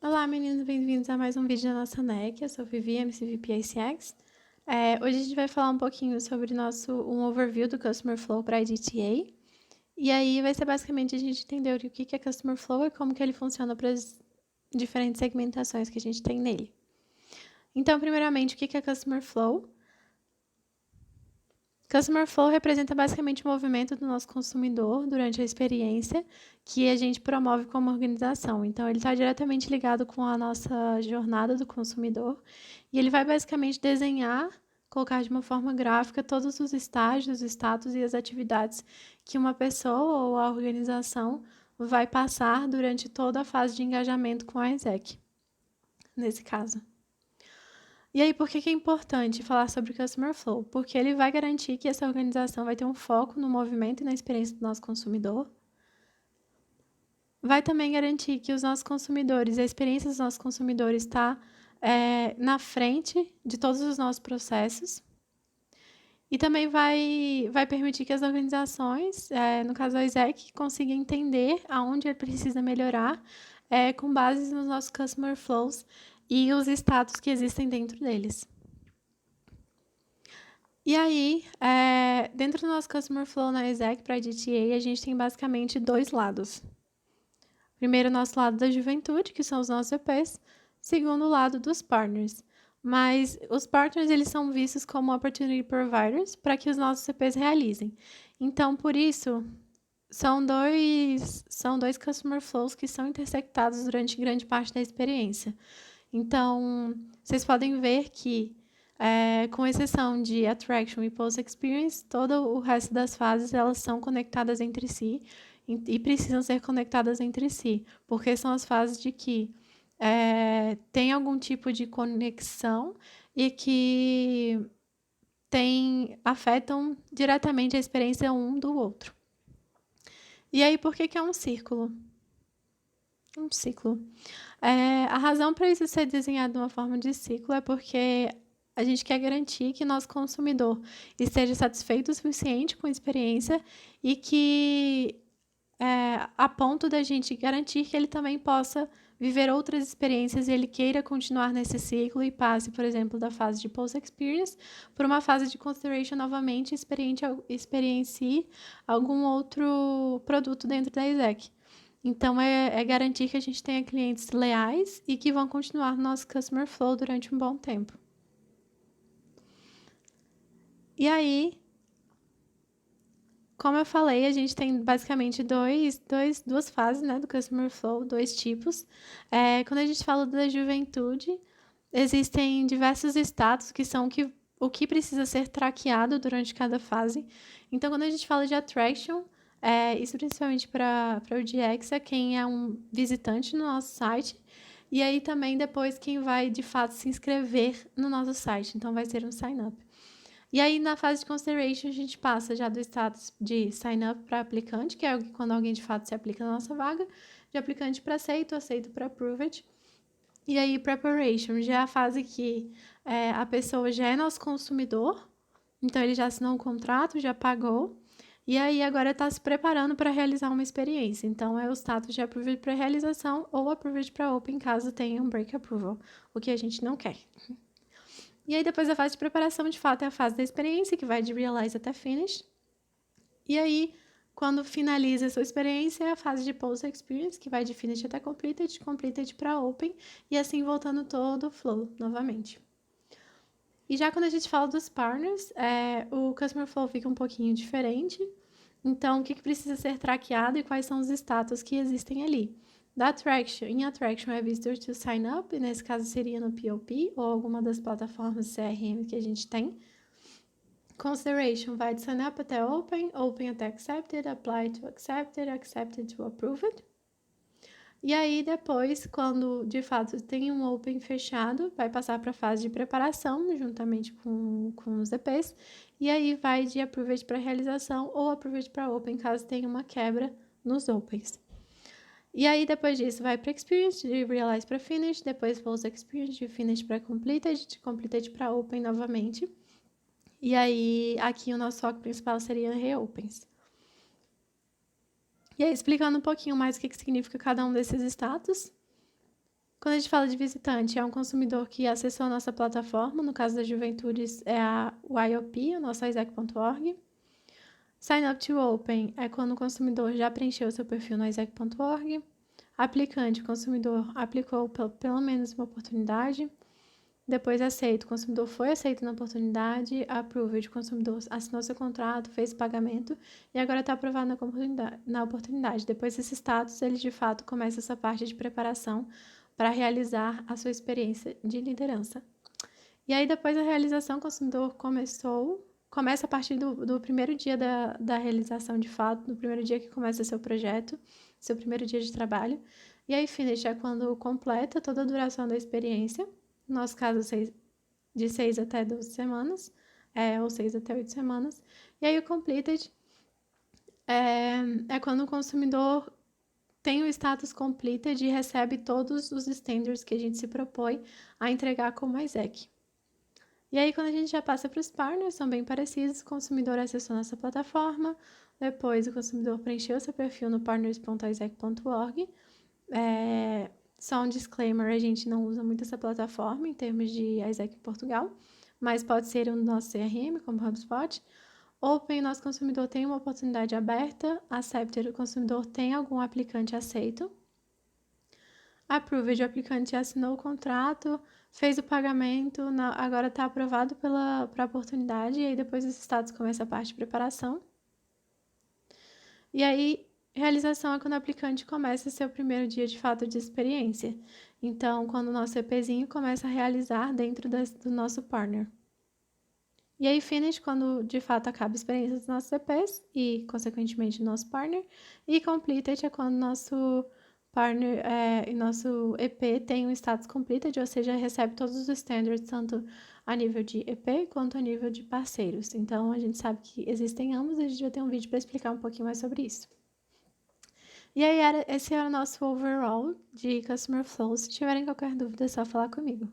Olá, meninos, bem-vindos a mais um vídeo da nossa NEC. Eu sou Vivi, MCVP ICX. Hoje a gente vai falar um pouquinho sobre um overview do Customer Flow para a IDTA. E aí vai ser basicamente a gente entender o que é Customer Flow e como que ele funciona para as diferentes segmentações que a gente tem nele. Então, primeiramente, o que é Customer Flow? Customer Flow representa basicamente o movimento do nosso consumidor durante a experiência que a gente promove como organização. Então, ele está diretamente ligado com a nossa jornada do consumidor e ele vai basicamente desenhar, colocar de uma forma gráfica todos os estágios, os status e as atividades que uma pessoa ou a organização vai passar durante toda a fase de engajamento com a exec, nesse caso. E aí, por que é importante falar sobre Customer Flow? Porque ele vai garantir que essa organização vai ter um foco no movimento e na experiência do nosso consumidor. Vai também garantir que os nossos consumidores, a experiência dos nossos consumidores está na frente de todos os nossos processos. E também vai permitir que as organizações, no caso a exec, consiga entender aonde ele precisa melhorar com base nos nossos Customer Flows e os status que existem dentro deles. E aí, dentro do nosso Customer Flow na exec para a DTA, a gente tem basicamente dois lados. Primeiro, o nosso lado da juventude, que são os nossos EPs. Segundo, o lado dos partners. Mas os partners, eles são vistos como opportunity providers para que os nossos EPs realizem. Então, por isso, são dois Customer Flows que são intersectados durante grande parte da experiência. Então, vocês podem ver que com exceção de Attraction e Post Experience, todo o resto das fases elas são conectadas entre si e precisam ser conectadas entre si, porque são as fases de que tem algum tipo de conexão e que afetam diretamente a experiência um do outro. E aí, por que é um círculo? Um ciclo. A razão para isso ser desenhado de uma forma de ciclo é porque a gente quer garantir que nosso consumidor esteja satisfeito o suficiente com a experiência e que, a ponto da gente garantir que ele também possa viver outras experiências e ele queira continuar nesse ciclo e passe, por exemplo, da fase de post-experience por uma fase de consideration novamente e experiencie algum outro produto dentro da exec. Então, garantir que a gente tenha clientes leais e que vão continuar no nosso Customer Flow durante um bom tempo. E aí, como eu falei, a gente tem basicamente duas fases, né, do Customer Flow, dois tipos. Quando a gente fala da juventude, existem diversos status que são o que precisa ser traqueado durante cada fase. Então, quando a gente fala de Attraction, isso principalmente para o DX é quem é um visitante no nosso site. E aí também depois quem vai, de fato, se inscrever no nosso site. Então, vai ser um sign-up. E aí, na fase de consideration, a gente passa já do status de sign-up para aplicante, que é quando alguém, de fato, se aplica na nossa vaga, de aplicante para aceito, aceito para approved. E aí, preparation, já é a fase que a pessoa já é nosso consumidor, então ele já assinou um contrato, já pagou, e aí agora está se preparando para realizar uma experiência. Então, é o status de approved para realização ou approved para open, caso tenha um break approval, o que a gente não quer. E aí, depois a fase de preparação, de fato, é a fase da experiência, que vai de realize até finish. E aí, quando finaliza a sua experiência, é a fase de post-experience, que vai de finish até completed, completed para open, e assim voltando todo o flow novamente. E já quando a gente fala dos partners, o Customer Flow fica um pouquinho diferente. Então, o que precisa ser traqueado e quais são os status que existem ali. Em Attraction é Visitor to Sign Up, e nesse caso seria no POP ou alguma das plataformas CRM que a gente tem. Consideration vai de Sign Up até Open, Open até Accepted, Apply to Accepted, Accepted to Approved. E aí, depois, quando de fato tem um Open fechado, vai passar para a fase de preparação, juntamente com os EPs, e aí vai de Approved para realização ou Approved para Open, caso tenha uma quebra nos Opens. E aí, depois disso, vai para Experience, de Realize para Finish, depois Post Experience, de Finish para Completed, de Completed para Open novamente. E aí, aqui o nosso foco principal seria Reopens. E aí, explicando um pouquinho mais o que significa cada um desses status. Quando a gente fala de visitante, é um consumidor que acessou a nossa plataforma, no caso das juventudes é o IOP, o nosso isaac.org. Sign up to open é quando o consumidor já preencheu seu perfil no isaac.org. Aplicante, o consumidor aplicou pelo menos uma oportunidade. Depois aceito, o consumidor foi aceito na oportunidade. Approved, o consumidor assinou seu contrato, fez o pagamento e agora está aprovado na oportunidade. Depois desse status, ele de fato começa essa parte de preparação para realizar a sua experiência de liderança. E aí, depois da realização, o consumidor começa a partir do primeiro dia da realização de fato, do primeiro dia que começa seu projeto, seu primeiro dia de trabalho. E aí, finish é quando completa toda a duração da experiência, no nosso caso, de 6 até 12 semanas, ou 6 até 8 semanas. E aí, o completed é quando o consumidor tem o status completed e recebe todos os standards que a gente se propõe a entregar como Isaac. E aí, quando a gente já passa para os partners, são bem parecidos. O consumidor acessou nossa plataforma, depois o consumidor preencheu seu perfil no partners.isaac.org. Só um disclaimer, a gente não usa muito essa plataforma em termos de Isaac em Portugal, mas pode ser um do nosso CRM, como HubSpot. Open, nosso consumidor tem uma oportunidade aberta. Accepted, o consumidor tem algum aplicante aceito. Approved, o aplicante assinou o contrato, fez o pagamento, agora está aprovado para a oportunidade, e aí depois desse status começa a parte de preparação. E aí, realização é quando o aplicante começa seu primeiro dia de fato de experiência. Então, quando o nosso EPzinho começa a realizar dentro do nosso partner. E aí, finish, quando de fato acaba a experiência dos nossos EPs e, consequentemente, do nosso partner. E completed é quando nosso partner e nosso EP tem um status completed, ou seja, recebe todos os standards, tanto a nível de EP quanto a nível de parceiros. Então, a gente sabe que existem ambos e a gente vai ter um vídeo para explicar um pouquinho mais sobre isso. E aí, esse era o nosso overall de Customer Flow. Se tiverem qualquer dúvida, é só falar comigo.